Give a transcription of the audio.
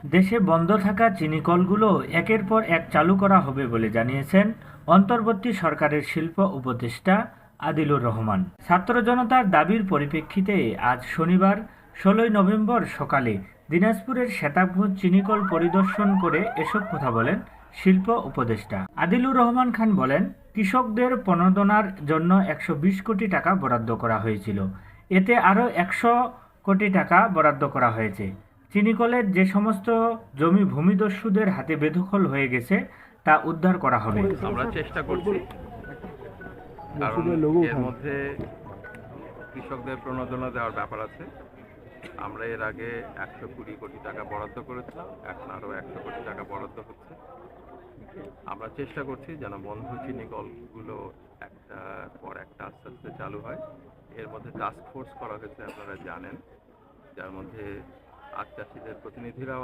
দেশে বন্ধ থাকা চিনিকলগুলো একের পর এক চালু করা হবে বলে জানিয়েছেন অন্তর্বর্তী সরকারের শিল্প উপদেষ্টা আদিলুর রহমান। ছাত্র জনতার দাবির পরিপ্রেক্ষিতে আজ শনিবার ১৬ই নভেম্বর সকালে দিনাজপুরের শ্বেতাবহুল চিনিকল পরিদর্শন করে এসব কথা বলেন শিল্প উপদেষ্টা আদিলুর রহমান খান। বলেন, কৃষকদের প্রণোদনার জন্য ১২০ কোটি টাকা বরাদ্দ করা হয়েছিল, এতে আরও ১০০ কোটি টাকা বরাদ্দ করা হয়েছে। চিনিকলের যে সমস্ত জমি ভূমিদস্যুদের হাতে বেদখল হয়ে গেছে তা উদ্ধার করা হবে। আমরা চেষ্টা করছি, কারণ এর মধ্যে কৃষকদের প্রণোদনা দেওয়ার ব্যাপার আছে। আমরা এর আগে ১২০ কোটি টাকা বরাদ্দ করেছিলাম, এখন আরও ১০০ কোটি টাকা বরাদ্দ হচ্ছে। আমরা চেষ্টা করছি যেন বন্ধ চিনি কলগুলো একটা পর একটা আস্তে আস্তে চালু হয়। এর মধ্যে টাস্ক ফোর্স করা হয়েছে, আপনারা জানেন, যার মধ্যে আখ চাষিদের প্রতিনিধিরাও